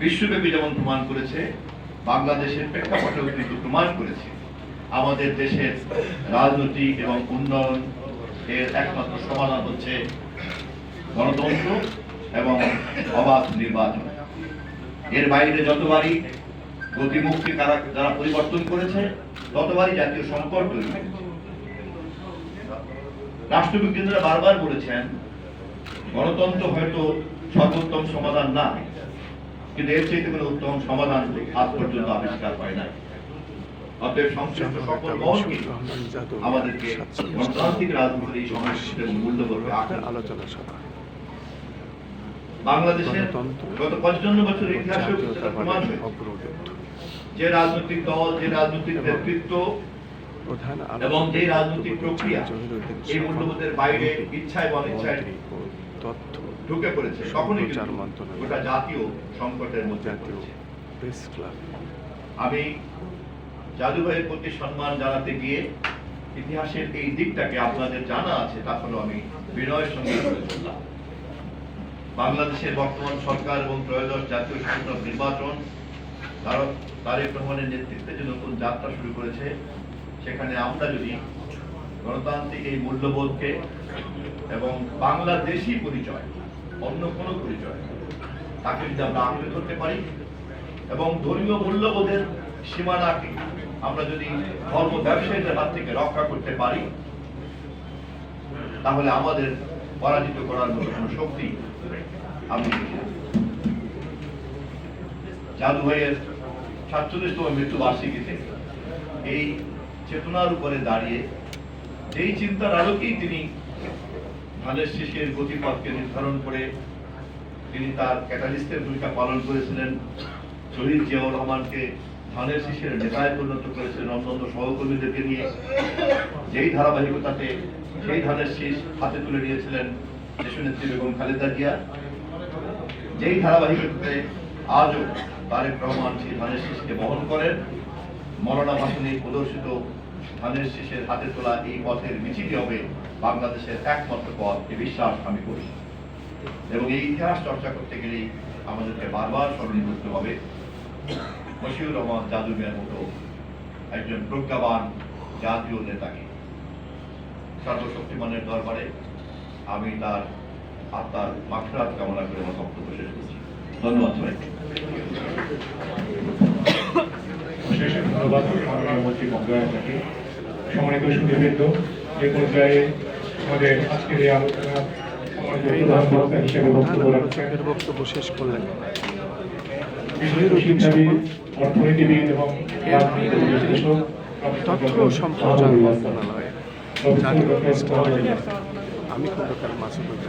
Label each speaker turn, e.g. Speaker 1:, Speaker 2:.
Speaker 1: বিশ্বব্যাপী যেমন প্রমাণ করেছে, বাংলাদেশের প্রেক্ষাপটেও কিন্তু প্রমাণ করেছে আমাদের দেশের রাজনৈতিক এবং উন্নয়ন এর একমাত্র সমাধান হচ্ছে গণতন্ত্র এবং অবাধ নির্বাচন। এর বাইরে যতবারই গতিমুক্তি যারা পরিবর্তন করেছে, ততবারই জাতীয় সংকট তৈরি হয়েছে। রাষ্ট্রবিজ্ঞানীরা বারবার বলেছেন, গণতন্ত্র হয়তো সর্বোত্তম সমাধান না, কিন্তু এর চেয়ে কোনো উত্তম সমাধান আজ পর্যন্ত আবিষ্কার হয় না। অতএব সংশ্লিষ্ট সকল মহলকে আমাদেরকে গণতান্ত্রিক রাজনীতির এই সংস্কৃতি এবং মূল্যবোধকে
Speaker 2: আলোচনা সভা
Speaker 1: বাংলাদেশের গত 55 বছরের ইতিহাসে প্রমাণ যে রাজনৈতিক দল, যে রাজনৈতিক নেতৃত্ব এবং যে রাজনৈতিক প্রক্রিয়া এই মূল্যবোধের বাইরে ইচ্ছায় বা অনিচ্ছায়
Speaker 2: তথ্য
Speaker 1: ঢুকে পড়েছে, তখনই গোটা জাতীয় সংকটের মধ্যে আমি জাদু ভাইয়ের প্রতি সম্মান জানাতে গিয়ে ইতিহাসের এই দিকটাকে আপনাদের জানা আছে, তা হলো আমি বিনয়ের সঙ্গে বললাম। বাংলাদেশের বর্তমান সরকার এবং ত্রয়োদশ জাতীয় সংসদ নির্বাচন তারেক রহমানের নেতৃত্বে যে নতুন যাত্রা শুরু করেছে, সেখানে আমরা যদি গণতান্ত্রিক এই মূল্যবোধকে এবং বাংলাদেশি পরিচয়, অন্য কোনো পরিচয়, তাকে যদি আমরা আঁকড়ে ধরতে পারি এবং ধর্মীয় মূল্যবোধের সীমানাকে আমরা যদি ধর্ম ব্যবসায়ীদের হাত থেকে রক্ষা করতে পারি, তাহলে আমাদের পরাজিত করার মতো কোনো শক্তি আমি জাদু ভাইয়ের 47তম মৃত্যুবার্ষিকীতে এই চেতনার উপরে দাঁড়িয়ে যেই চিন্তার আলোকেই তিনি ধানের শীষের গতিপথকে নির্ধারণ করে তিনি তার ক্যাটালিস্টের ভূমিকা পালন করেছিলেন, শহীদ জিয়াউর রহমানকে ধানের শীষের নেতায় পরিণত করেছিলেন অন্যান্য সহকর্মীদেরকে নিয়ে, যেই ধারাবাহিকতাতে সেই ধানের শীষ হাতে তুলে নিয়েছিলেন দেশনেত্রী বেগম খালেদা জিয়া, যেই ধারাবাহিকতাতে আজও তারেক রহমান সেই ধানের শীষকে বহন করেন, মৌলানা ভাসানী প্রদর্শিত ধানের শীষের হাতে তোলা এই পথের মিছিলই হবে বাংলাদেশের একমাত্র পথ, এই বিশ্বাস আমি করি। এবং এই ইতিহাস চর্চা করতে গেলেই আমাদেরকে বারবার স্মরণ করতে হবে মশিউর রহমান জাদু মিয়ার মতো একজন প্রজ্ঞাবান জাতীয় নেতাকে। সর্বশক্তিমানের দরবারে আমি তার আত্মার মাগফিরাত কামনা করে আমার বক্তব্য শেষ করছি। ধন্যবাদ সবাইকে।
Speaker 3: ধন্যবাদ মন্ত্রী মহোদয়কে। সম্মানিত সুধীবৃন্দ, এই পর্যায়ে আমাদের আজকের এই আলোচনা হিসেবে
Speaker 2: বক্তব্য শেষ করলেন
Speaker 3: অর্থনীতিবিদ এবং
Speaker 2: তথ্য সম্প্রচার মন্ত্রণালয় জাতীয় প্রেস ক্লাবের আমি খন্দকার মাসুদ।